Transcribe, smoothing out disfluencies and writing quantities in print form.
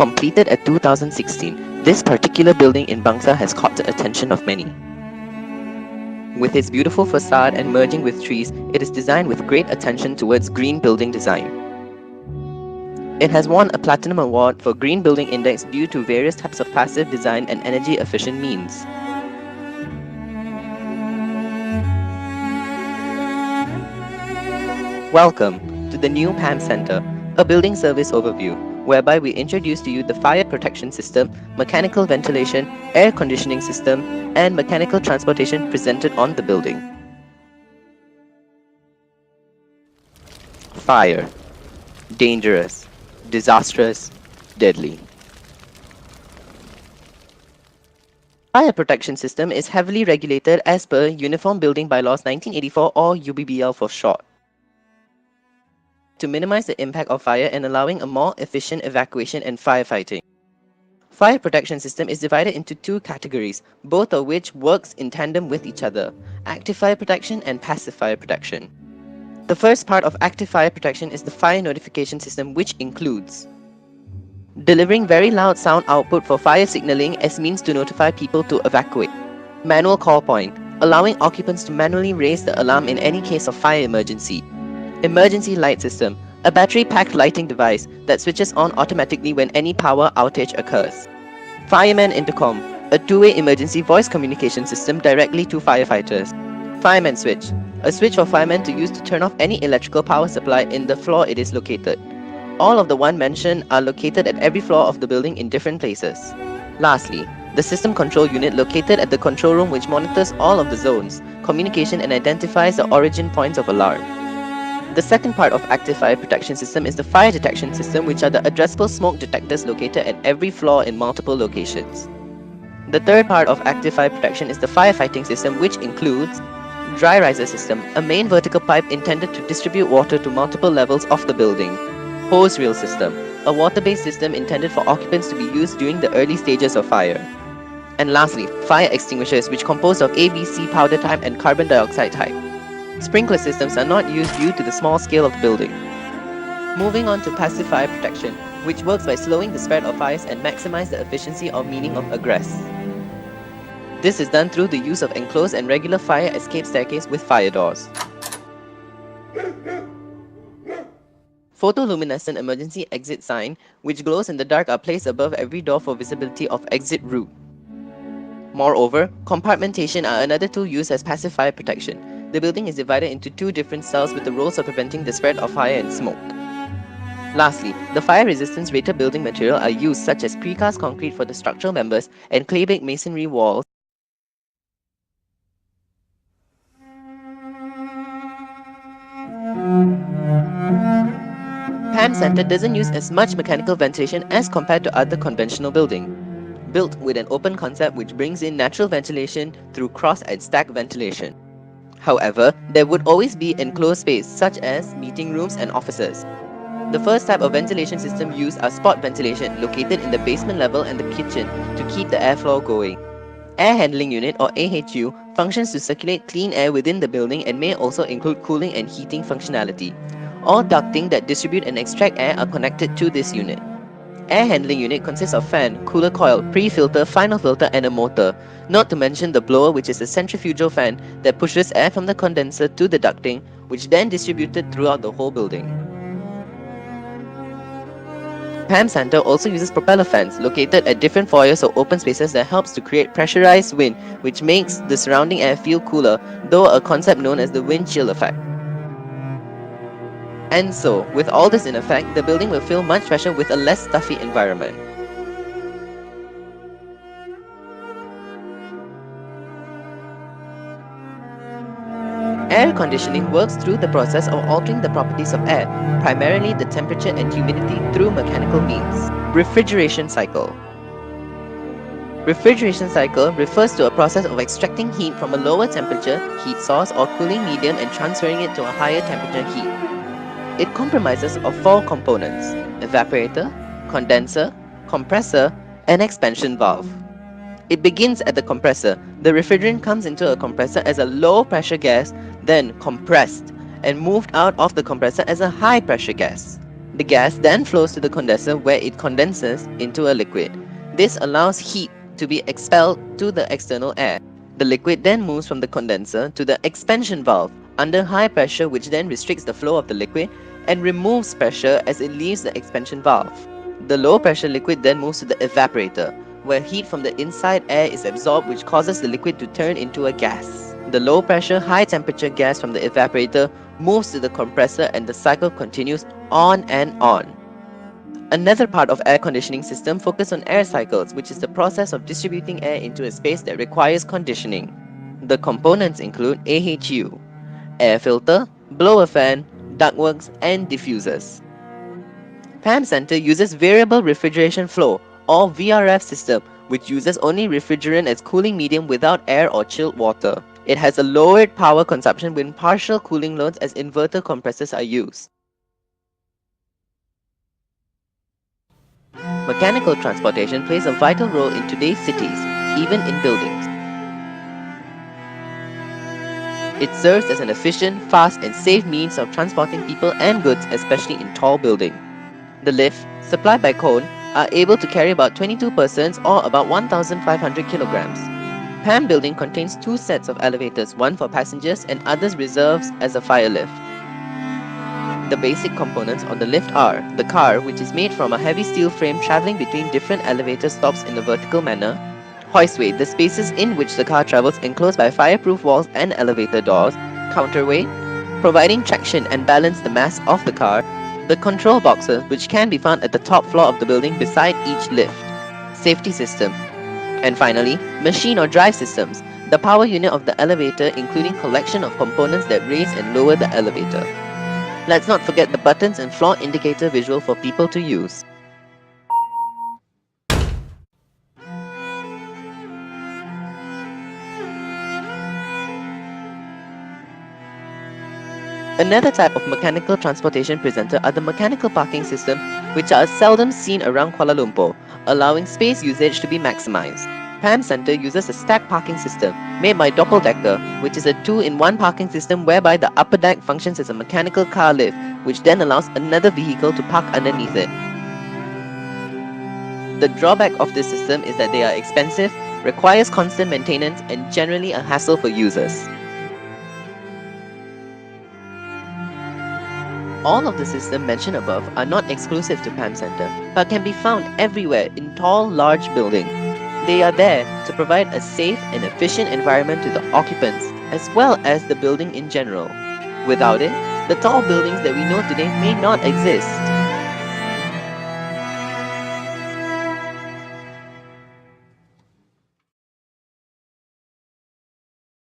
Completed at 2016, this particular building in Bangsar has caught the attention of many. With its beautiful facade and merging with trees, it is designed with great attention towards green building design. It has won a Platinum Award for Green Building Index due to various types of passive design and energy-efficient means. Welcome to the new PAM Center, a building service overview, whereby we introduce to you the fire protection system, mechanical ventilation, air conditioning system, and mechanical transportation presented on the building. Fire. Dangerous, disastrous, deadly. Fire protection system is heavily regulated as per Uniform Building Bylaws 1984 or UBBL for short, to minimize the impact of fire and allowing a more efficient evacuation and firefighting. Fire protection system is divided into two categories, both of which works in tandem with each other: active fire protection and passive fire protection. The first part of active fire protection is the fire notification system, which includes delivering very loud sound output for fire signaling as means to notify people to evacuate. Manual call point, allowing occupants to manually raise the alarm in any case of fire emergency. Emergency light system, a battery-packed lighting device that switches on automatically when any power outage occurs. Fireman intercom, a two-way emergency voice communication system directly to firefighters. Fireman switch, a switch for firemen to use to turn off any electrical power supply in the floor it is located. All of the one mentioned are located at every floor of the building in different places. Lastly, the system control unit located at the control room, which monitors all of the zones, communication, and identifies the origin points of alarm. The second part of active fire protection system is the fire detection system, which are the addressable smoke detectors located at every floor in multiple locations. The third part of active fire protection is the firefighting system, which includes dry riser system, a main vertical pipe intended to distribute water to multiple levels of the building. Hose reel system, a water-based system intended for occupants to be used during the early stages of fire. And lastly, fire extinguishers, which composed of ABC powder type and carbon dioxide type. Sprinkler systems are not used due to the small scale of the building. Moving on to passive fire protection, which works by slowing the spread of fires and maximize the efficiency or meaning of egress. This is done through the use of enclosed and regular fire escape staircase with fire doors. Photoluminescent emergency exit sign, which glows in the dark, are placed above every door for visibility of exit route. Moreover, compartmentation are another tool used as passive fire protection. The building is divided into two different cells with the roles of preventing the spread of fire and smoke. Lastly, the fire resistance rated building material are used, such as precast concrete for the structural members and clay-baked masonry walls. PAM Center doesn't use as much mechanical ventilation as compared to other conventional buildings, built with an open concept which brings in natural ventilation through cross and stack ventilation. However, there would always be enclosed space such as meeting rooms and offices. The first type of ventilation system used are spot ventilation located in the basement level and the kitchen to keep the airflow going. Air handling unit or AHU functions to circulate clean air within the building and may also include cooling and heating functionality. All ducting that distribute and extract air are connected to this unit. Air handling unit consists of fan, cooler coil, pre-filter, final filter, and a motor, not to mention the blower, which is a centrifugal fan that pushes air from the condenser to the ducting, which then distributed throughout the whole building. PAM Center also uses propeller fans located at different foyers or open spaces that helps to create pressurized wind, which makes the surrounding air feel cooler, though a concept known as the wind chill effect. And so, with all this in effect, the building will feel much fresher with a less stuffy environment. Air conditioning works through the process of altering the properties of air, primarily the temperature and humidity, through mechanical means. Refrigeration cycle. Refrigeration cycle refers to a process of extracting heat from a lower temperature heat source or cooling medium and transferring it to a higher temperature heat. It comprises of four components: evaporator, condenser, compressor, and expansion valve. It begins at the compressor. The refrigerant comes into a compressor as a low pressure gas, then compressed and moved out of the compressor as a high pressure gas. The gas then flows to the condenser where it condenses into a liquid. This allows heat to be expelled to the external air. The liquid then moves from the condenser to the expansion valve under high pressure, which then restricts the flow of the liquid and removes pressure as it leaves the expansion valve. The low pressure liquid then moves to the evaporator, where heat from the inside air is absorbed, which causes the liquid to turn into a gas. The low pressure, high temperature gas from the evaporator moves to the compressor and the cycle continues on and on. Another part of air conditioning system focuses on air cycles, which is the process of distributing air into a space that requires conditioning. The components include AHU, air filter, blower fan, ductworks, and diffusers. PAM Center uses variable refrigeration flow or VRF system, which uses only refrigerant as cooling medium without air or chilled water. It has a lowered power consumption when partial cooling loads as inverter compressors are used. Mechanical transportation plays a vital role in today's cities, even in buildings. It serves as an efficient, fast, and safe means of transporting people and goods, especially in tall buildings. The lift, supplied by Cone, are able to carry about 22 persons or about 1,500 kilograms. PAM building contains two sets of elevators, one for passengers and others reserved as a fire lift. The basic components on the lift are the car, which is made from a heavy steel frame traveling between different elevator stops in a vertical manner; hoistway, the spaces in which the car travels enclosed by fireproof walls and elevator doors; counterweight, providing traction and balance the mass of the car; the control boxes, which can be found at the top floor of the building beside each lift; safety system; and finally, machine or drive systems, the power unit of the elevator, including collection of components that raise and lower the elevator. Let's not forget the buttons and floor indicator visual for people to use. Another type of mechanical transportation presenter are the mechanical parking systems, which are seldom seen around Kuala Lumpur, allowing space usage to be maximized. PAM Center uses a stacked parking system made by Doppeldecker, which is a 2-in-1 parking system whereby the upper deck functions as a mechanical car lift, which then allows another vehicle to park underneath it. The drawback of this system is that they are expensive, requires constant maintenance, and generally a hassle for users. All of the systems mentioned above are not exclusive to PAM Center, but can be found everywhere in tall, large buildings. They are there to provide a safe and efficient environment to the occupants, as well as the building in general. Without it, the tall buildings that we know today may not exist.